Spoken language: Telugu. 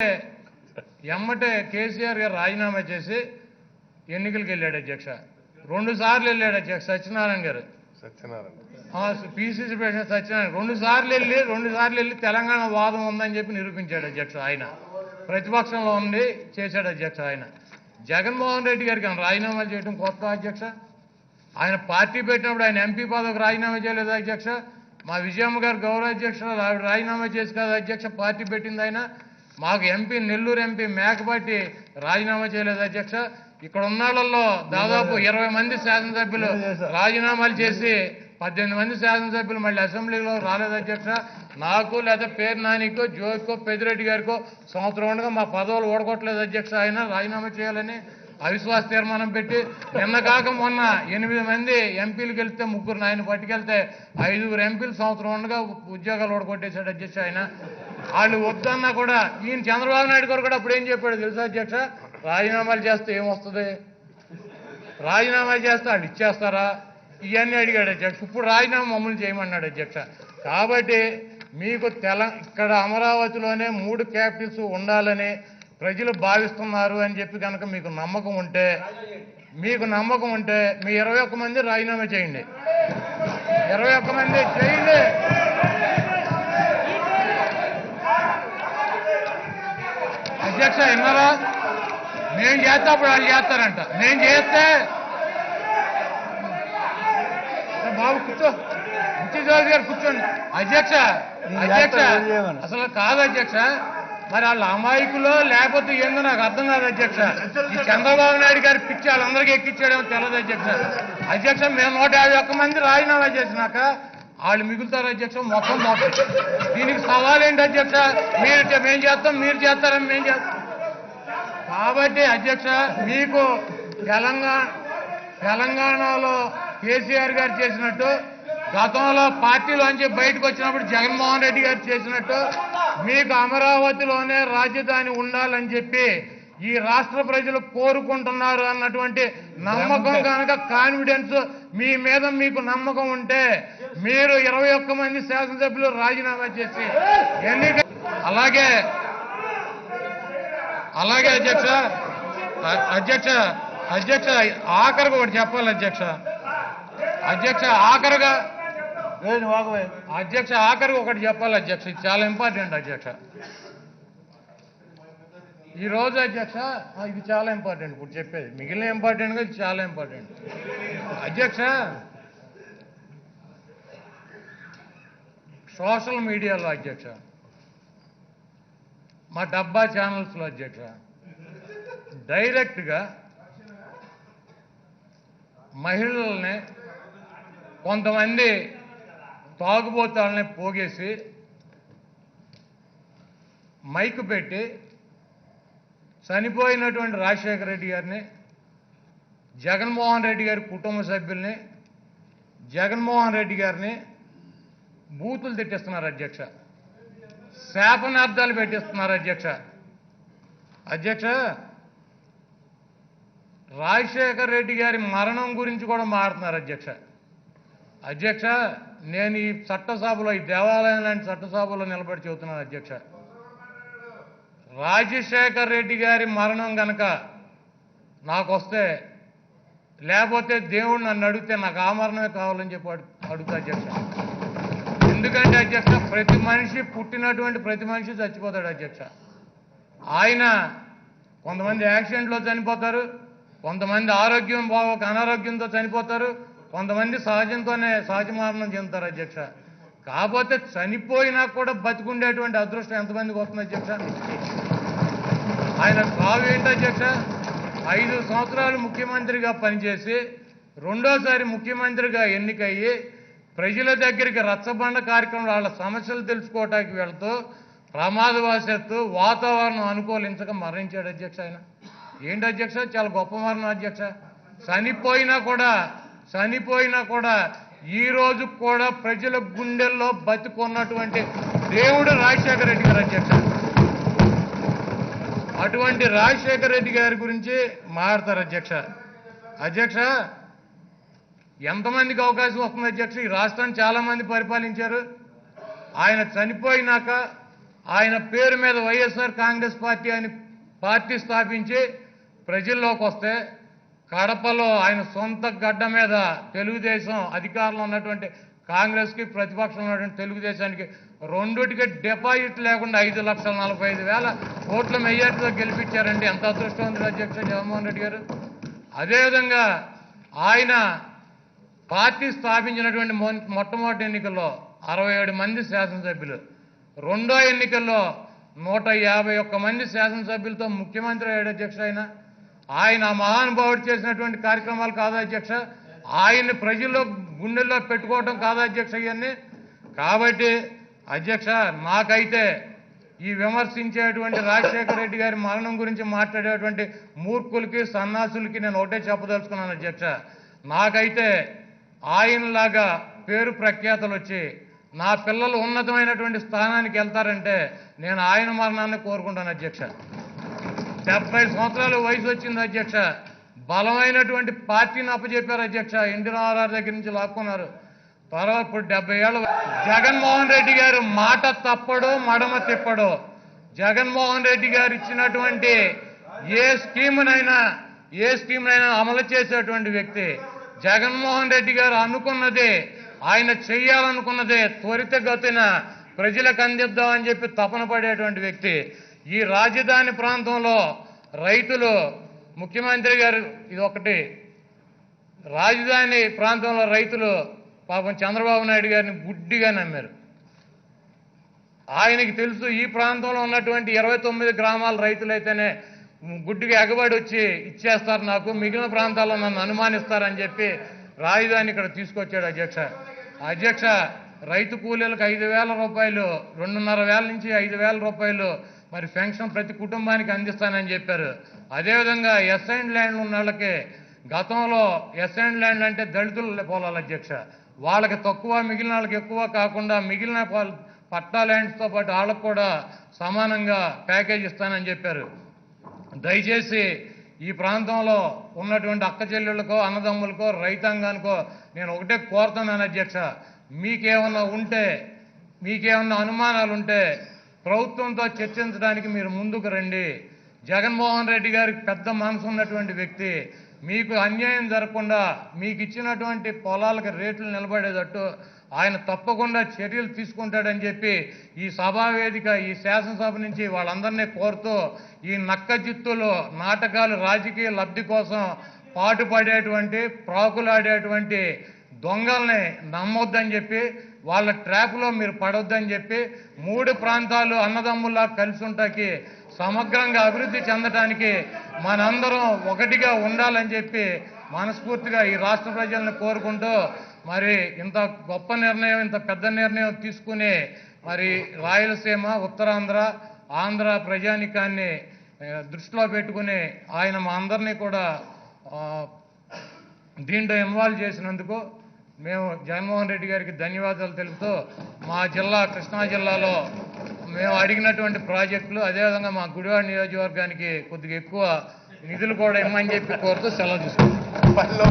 ఎమ్మటే కేసీఆర్ గారు రాజీనామా చేసి ఎన్నికలకు వెళ్ళాడు అధ్యక్ష. 2 సార్లు వెళ్ళాడు అధ్యక్ష సత్యనారాయణ గారు. పిసిసి ప్రెసిడెంట్ సత్యనారాయణ 2 సార్లు వెళ్ళి తెలంగాణ వాదం ఉందని చెప్పి నిరూపించాడు అధ్యక్ష. ఆయన ప్రతిపక్షంలో ఉండి చేశాడు అధ్యక్ష. ఆయన జగన్మోహన్ రెడ్డి గారికి రాజీనామా చేయడం కొత్త అధ్యక్ష. ఆయన పార్టీ పెట్టినప్పుడు ఆయన ఎంపీ పదవికి రాజీనామా చేయలేదు అధ్యక్ష. మా విజయమ్మ గారు గౌరవ అధ్యక్షురాలు ఆవిడ రాజీనామా చేసి కాదు అధ్యక్ష పార్టీ పెట్టింది. ఆయన మాకు ఎంపీ నెల్లూరు ఎంపీ మేకపాటి రాజీనామా చేయలేదు అధ్యక్ష. ఇక్కడ ఉన్నాళ్ళల్లో దాదాపు 20 మంది శాసనసభ్యులు రాజీనామాలు చేసి 18 మంది శాసనసభ్యులు మళ్ళీ అసెంబ్లీలో రాలేదు అధ్యక్ష. నాకు లేదా పేరు నానికో జోకో పెద్దిరెడ్డి గారికో సంవత్సరం ఉండగా మా పదవులు ఓడగొట్టలేదు అధ్యక్ష. ఆయన రాజీనామా చేయాలని అవిశ్వాస తీర్మానం పెట్టి నిన్న కాక మొన్న 8 మంది ఎంపీలకు వెళ్తే 3 ఆయన పట్టుకెళ్తే 5 ఎంపీలు సంవత్సరం ఉండగా ఉద్యోగాలు ఓడగొట్టేశాడు అధ్యక్ష. ఆయన వాళ్ళు వద్దన్నా కూడా ఈయన చంద్రబాబు నాయుడు గారు కూడా అప్పుడు ఏం చెప్పాడు తెలుసా అధ్యక్ష, రాజీనామాలు చేస్తే ఏమొస్తుంది, రాజీనామాలు చేస్తే వాళ్ళు ఇచ్చేస్తారా ఇవన్నీ అడిగాడు అధ్యక్ష. ఇప్పుడు రాజీనామా మమ్మల్ని చేయమన్నాడు అధ్యక్ష. కాబట్టి మీకు ఇక్కడ అమరావతిలోనే 3 క్యాపిటల్స్ ఉండాలని ప్రజలు భావిస్తున్నారు అని చెప్పి కనుక మీకు నమ్మకం ఉంటే మీ 21 మంది రాజీనామా చేయండి. 21 మంది చేయండి. అధ్యక్ష విన్నారా, నేను చేస్తే అప్పుడు వాళ్ళు చేస్తారంట. నేను చేస్తే బాబు కూర్చో, ముఖ్యమంత్రి గారు కూర్చోండి. అధ్యక్ష అసలు కాదు అధ్యక్ష, మరి వాళ్ళ అమాయకులో లేకపోతే ఏందో నాకు అర్థం కాదు అధ్యక్ష. ఈ చంద్రబాబు నాయుడు గారి పిచ్చి వాళ్ళందరికీ ఎక్కించాడేమో తెలియదు అధ్యక్ష. అధ్యక్ష మేము 151 మంది రాజీనామా చేసినాక వాళ్ళు మిగులుతారు అధ్యక్ష మొత్తం. దీనికి సవాల్ ఏంటి అధ్యక్ష, మేము చేస్తాం మీరు చేస్తారని మేము చేస్తాం. కాబట్టి అధ్యక్ష మీకు తెలంగాణలో కేసీఆర్ గారు చేసినట్టు, గతంలో పార్టీలోంచి బయటకు వచ్చినప్పుడు జగన్మోహన్ రెడ్డి గారు చేసినట్టు మీకు అమరావతిలోనే రాజధాని ఉండాలని చెప్పి ఈ రాష్ట్ర ప్రజలు కోరుకుంటున్నారు అన్నటువంటి నమ్మకం కనుక, కాన్ఫిడెన్స్ మీ మీద మీకు నమ్మకం ఉంటే మీరు 21 మంది శాసనసభ్యులు రాజీనామా చేసి ఎన్నిక. అలాగే అధ్యక్ష ఆఖరికి ఒకటి చెప్పాలి అధ్యక్ష. ఆఖరికి ఒకటి చెప్పాలి అధ్యక్ష, ఇది చాలా ఇంపార్టెంట్ అధ్యక్ష. ఈరోజు అధ్యక్ష ఇది చాలా ఇంపార్టెంట్, ఇప్పుడు చెప్పేది మిగిలిన ఇంపార్టెంట్గా ఇది చాలా ఇంపార్టెంట్ అధ్యక్ష. సోషల్ మీడియాలో అధ్యక్ష, మా డబ్బా ఛానల్స్లో అధ్యక్ష డైరెక్ట్గా మహిళల్ని కొంతమంది తాగుబోతాలని పోగేసి మైకు పెట్టి చనిపోయినటువంటి రాజశేఖర రెడ్డి గారిని, జగన్మోహన్ రెడ్డి గారి కుటుంబ సభ్యుల్ని, జగన్మోహన్ రెడ్డి గారిని బూతులు తిట్టిస్తున్నారు అధ్యక్ష. శాపనార్థాలు పెట్టిస్తున్నారు అధ్యక్ష. రాజశేఖర రెడ్డి గారి మరణం గురించి కూడా మాట్లాడుతున్నారు అధ్యక్ష. నేను ఈ చట్టసభలో, ఈ దేవాలయం లాంటి చట్టసభలో నిలబడి చెబుతున్నాను అధ్యక్ష. రాజశేఖర రెడ్డి గారి మరణం కనుక నాకు వస్తే, లేకపోతే దేవుడు నన్ను అడిగితే నాకు ఆ మరణమే కావాలని చెప్పి అడుగుతా అధ్యక్ష. ఎందుకంటే అధ్యక్ష పుట్టినటువంటి ప్రతి మనిషి చచ్చిపోతాడు అధ్యక్ష. ఆయన కొంతమంది యాక్సిడెంట్లో చనిపోతారు, కొంతమంది ఆరోగ్యం బాగోక అనారోగ్యంతో చనిపోతారు, కొంతమంది సహజ మరణం చెందుతారు అధ్యక్ష. కాకపోతే చనిపోయినా కూడా బతికుండేటువంటి అదృష్టం ఎంతమందికి వస్తుంది అధ్యక్ష? ఆయన సాగు ఏంటి అధ్యక్ష? 5 సంవత్సరాలు ముఖ్యమంత్రిగా పనిచేసి రెండోసారి ముఖ్యమంత్రిగా ఎన్నికయ్యి ప్రజల దగ్గరికి రచ్చబండ కార్యక్రమం వాళ్ళ సమస్యలు తెలుసుకోవటానికి వెళ్తూ ప్రమాదవశాత్తు వాతావరణం అనుకూలించక మరణించాడు అధ్యక్ష. ఆయన ఏంటి అధ్యక్ష, చాలా గొప్ప మరణం అధ్యక్ష. చనిపోయినా కూడా ఈ రోజు కూడా ప్రజల గుండెల్లో బతికున్నటువంటి దేవుడు రాజశేఖర రెడ్డి గారు అధ్యక్ష. అటువంటి రాజశేఖర రెడ్డి గారి గురించి మాట్లాడతారు అధ్యక్ష. ఎంతమందికి అవకాశం వస్తుంది అధ్యక్ష? ఈ రాష్ట్రాన్ని చాలా మంది పరిపాలించారు. ఆయన చనిపోయినాక ఆయన పేరు మీద వైఎస్ఆర్ కాంగ్రెస్ పార్టీ అని పార్టీ స్థాపించి ప్రజల్లోకి వస్తే కడపలో ఆయన సొంత గడ్డ మీద తెలుగుదేశం అధికారంలో ఉన్నటువంటి కాంగ్రెస్కి ప్రతిపక్షంలో ఉన్నటువంటి తెలుగుదేశానికి రెండుటికి డిపాజిట్ లేకుండా 5,45,000 ఓట్ల మెజార్టీతో గెలిపించారండి. ఎంత అదృష్టవంతుడు అధ్యక్ష జగన్మోహన్ రెడ్డి గారు. అదేవిధంగా ఆయన పార్టీ స్థాపించినటువంటి మొట్టమొదటి ఎన్నికల్లో 67 మంది శాసనసభ్యులు, రెండో ఎన్నికల్లో 151 మంది శాసనసభ్యులతో ముఖ్యమంత్రి అయ్యాడు అధ్యక్ష. ఆయన మహానుభావుడు చేసినటువంటి కార్యక్రమాలు కాదా అధ్యక్ష? ఆయన్ని ప్రజల్లో గుండెల్లో పెట్టుకోవడం కాదా అధ్యక్ష ఇవన్నీ? కాబట్టి అధ్యక్ష, నాకైతే ఈ విమర్శించేటువంటి రాజశేఖర రెడ్డి గారి మరణం గురించి మాట్లాడేటువంటి మూర్ఖులకి సన్నాసులకి నేను ఒకటే చెప్పదలుచుకున్నాను అధ్యక్ష. నాకైతే ఆయనలాగా పేరు ప్రఖ్యాతలు వచ్చి నా పిల్లలు ఉన్నతమైనటువంటి స్థానానికి వెళ్తారంటే నేను ఆయన మరణాన్ని కోరుకుంటాను అధ్యక్ష. 70 సంవత్సరాల వయసు వచ్చింది అధ్యక్ష. బలమైనటువంటి పార్టీని అప్పచెప్పారు అధ్యక్ష. ఎన్టీ రామారావు దగ్గర నుంచి లాక్కున్నారు. తర్వాత ఇప్పుడు 70 ఏళ్ళు. జగన్మోహన్ రెడ్డి గారు మాట తప్పడు, మడమ తిప్పడు. జగన్మోహన్ రెడ్డి గారు ఇచ్చినటువంటి ఏ స్కీమునైనా అమలు చేసేటువంటి వ్యక్తి. జగన్మోహన్ రెడ్డి గారు అనుకున్నదే, ఆయన చెయ్యాలనుకున్నదే త్వరితగతిన ప్రజలకు అందిద్దామని చెప్పి తపన పడేటువంటి వ్యక్తి. ఈ రాజధాని ప్రాంతంలో రైతులు, ముఖ్యమంత్రి గారు ఇది ఒకటి, రాజధాని ప్రాంతంలో రైతులు పాపం చంద్రబాబు నాయుడు గారిని గుడ్డిగా నమ్మారు. ఆయనకి తెలుసు ఈ ప్రాంతంలో ఉన్నటువంటి 29 గ్రామాల రైతులైతేనే గుడ్డిగా ఎగబడి వచ్చి ఇచ్చేస్తారు నాకు, మిగిలిన ప్రాంతాల్లో నన్ను అనుమానిస్తారని చెప్పి రాజధాని ఇక్కడ తీసుకొచ్చాడు అధ్యక్ష. రైతు కూలీలకు 5,000 రూపాయలు, 2,500 నుంచి 5,000 రూపాయలు మరి పెన్షన్ ప్రతి కుటుంబానికి అందిస్తానని చెప్పారు. అదేవిధంగా ఎస్ఐండ్ ల్యాండ్లు ఉన్న వాళ్ళకి గతంలో ఎస్ఐండ్ ల్యాండ్లు అంటే దళితుల పొలాలు అధ్యక్ష, వాళ్ళకి తక్కువ, మిగిలిన వాళ్ళకి ఎక్కువ కాకుండా మిగిలిన పట్టా ల్యాండ్స్తో పాటు వాళ్ళకు కూడా సమానంగా ప్యాకేజ్ ఇస్తానని చెప్పారు. దయచేసి ఈ ప్రాంతంలో ఉన్నటువంటి అక్క చెల్లెళ్ళకో, అన్నదమ్ములకో, రైతాంగానికో నేను ఒకటే కోరుతున్నాను అధ్యక్ష, మీకేమన్నా అనుమానాలు ఉంటే ప్రభుత్వంతో చర్చించడానికి మీరు ముందుకు రండి. జగన్మోహన్ రెడ్డి గారికి పెద్ద మనసు ఉన్నటువంటి వ్యక్తి. మీకు అన్యాయం జరగకుండా మీకు ఇచ్చినటువంటి పొలాలకు రేట్లు నిలబడేటట్టు ఆయన తప్పకుండా చర్యలు తీసుకుంటాడని చెప్పి ఈ సభావేదిక, ఈ శాసనసభ నుంచి వాళ్ళందరినీ కోరుతూ, ఈ నక్కజిత్తులు నాటకాలు, రాజకీయ లబ్ధి కోసం పాటుపడేటువంటి, ప్రాకులాడేటువంటి దొంగల్ని నమ్మొద్దని చెప్పి, వాళ్ళ ట్రాప్లో మీరు పడొద్దని చెప్పి, 3 ప్రాంతాలు అన్నదమ్ముల్లా కలిసి ఉంటాకి, సమగ్రంగా అభివృద్ధి చెందడానికి మనందరం ఒకటిగా ఉండాలని చెప్పి మనస్ఫూర్తిగా ఈ రాష్ట్ర ప్రజలను కోరుకుంటూ, మరి ఇంత గొప్ప నిర్ణయం, ఇంత పెద్ద నిర్ణయం తీసుకుని మరి రాయలసీమ, ఉత్తరాంధ్ర, ఆంధ్ర ప్రజానికాన్ని దృష్టిలో పెట్టుకుని ఆయన మా అందరినీ కూడా దీంట్లో ఇన్వాల్వ్ చేసినందుకు మేము జగన్మోహన్ రెడ్డి గారికి ధన్యవాదాలు తెలుపుతూ, మా జిల్లా కృష్ణా జిల్లాలో మేము అడిగినటువంటి ప్రాజెక్టులు, అదేవిధంగా మా గుడివాడ నియోజకవర్గానికి కొద్దిగా ఎక్కువ నిధులు కూడా ఇమ్మని చెప్పి కోరుతూ సెలవు తీసుకుంటాం.